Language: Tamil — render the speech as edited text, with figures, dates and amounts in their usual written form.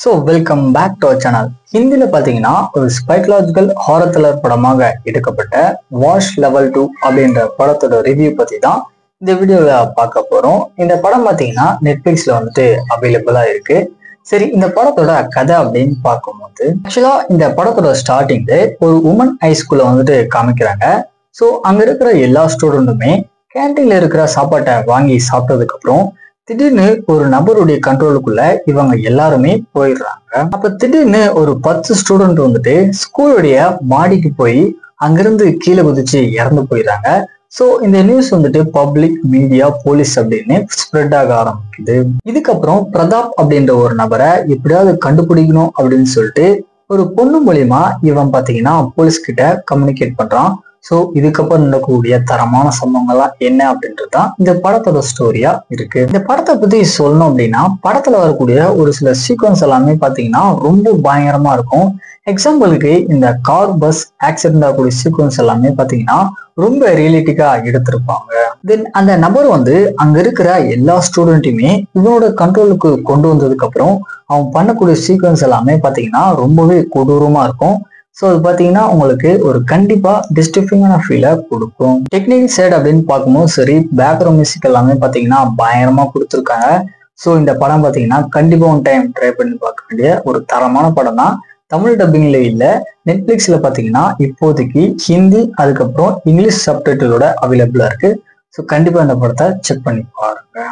So welcome back to our channel. ஹிந்தியில பார்த்தீங்கன்னா ஒரு சைக்கலாஜிக்கல் ஹாரர் த்ரில்லர் படமாக எடுக்கப்பட்ட வாஷ் லெவல் 2 அப்படின்ற படத்தோட ரிவ்யூ பத்தி தான் இந்த வீடியோவில் பார்க்க போறோம். இந்த படம் பார்த்தீங்கன்னா நெட்ஃபிளிக்ஸ்ல வந்துட்டு அவைலபிளா இருக்கு. சரி, இந்த படத்தோட கதை அப்படின்னு பார்க்கும்போது ஆக்சுவலா இந்த படத்தோட ஸ்டார்டிங்ல ஒரு உமன் ஹை ஸ்கூல்ல வந்துட்டு காமிக்கிறாங்க. ஸோ அங்க இருக்கிற எல்லா ஸ்டூடெண்ட்டுமே கேன்டீன்ல இருக்கிற சாப்பாட்டை வாங்கி சாப்பிட்டதுக்கு அப்புறம் திடீர்னு ஒரு நபருடைய கண்ட்ரோலுக்குள்ள இவங்க எல்லாருமே போயிடுறாங்க. அப்ப திடீர்னு ஒரு 10 ஸ்டூடெண்ட் வந்துட்டு ஸ்கூலுடைய மாடிக்கு போய் அங்கிருந்து கீழே குதிச்சு இறந்து போயிடுறாங்க. ஸோ இந்த நியூஸ் வந்துட்டு பப்ளிக், மீடியா, போலீஸ் அப்படின்னு ஸ்ப்ரெட் ஆக ஆரம்பிக்குது. இதுக்கப்புறம் பிரதாப் அப்படின்ற ஒரு நபரை எப்படியாவது கண்டுபிடிக்கணும் அப்படின்னு சொல்லிட்டு ஒரு பொண்ணு மூலியமா இவன் பாத்தீங்கன்னா போலீஸ் கிட்ட கம்யூனிகேட் பண்றான். ஸோ இதுக்கப்புறம் நடக்கக்கூடிய தரமான சம்பவங்கள்லாம் என்ன அப்படின்றதுதான் இந்த படத்தோட ஸ்டோரியா இருக்கு. இந்த படத்தை பத்தி சொல்லணும் அப்படின்னா படத்துல வரக்கூடிய ஒரு சில சீக்வன்ஸ் எல்லாமே பாத்தீங்கன்னா ரொம்ப பயங்கரமா இருக்கும். எக்ஸாம்பிளுக்கு இந்த கார் பஸ் ஆக்சிடென்ட் ஆகக்கூடிய சீக்வன்ஸ் எல்லாமே பாத்தீங்கன்னா ரொம்ப ரியலிட்டிக்கா எடுத்திருப்பாங்க. தென் அந்த நபர் வந்து அங்க இருக்கிற எல்லா ஸ்டூடெண்ட்டையுமே இவனோட கண்ட்ரோலுக்கு கொண்டு வந்ததுக்கு அப்புறம் அவன் பண்ணக்கூடிய சீக்வன்ஸ் எல்லாமே பாத்தீங்கன்னா ரொம்பவே கொடூரமா இருக்கும். ஸோ அது பார்த்தீங்கன்னா உங்களுக்கு ஒரு கண்டிப்பா டிஸ்டர்பிங்கான ஃபீலை கொடுக்கும். டெக்னிக்கல் சைடு அப்படின்னு பார்க்கும்போது சரி, பேக்ரவுண்ட் மியூசிக் எல்லாமே பார்த்தீங்கன்னா பயங்கரமா கொடுத்துருக்காங்க. ஸோ இந்த படம் பார்த்தீங்கன்னா கண்டிப்பா ஒன் டைம் ட்ரை பண்ணி பார்க்க வேண்டிய ஒரு தரமான படம் தான். தமிழ் டப்பிங்ல இல்ல, நெட்ஃபிளிக்ஸ்ல பார்த்தீங்கன்னா இப்போதைக்கு ஹிந்தி அதுக்கப்புறம் இங்கிலீஷ் சப்டைட்டிலோட அவைலபிளா இருக்கு. ஸோ கண்டிப்பா இந்த படத்தை செக் பண்ணி பாருங்க.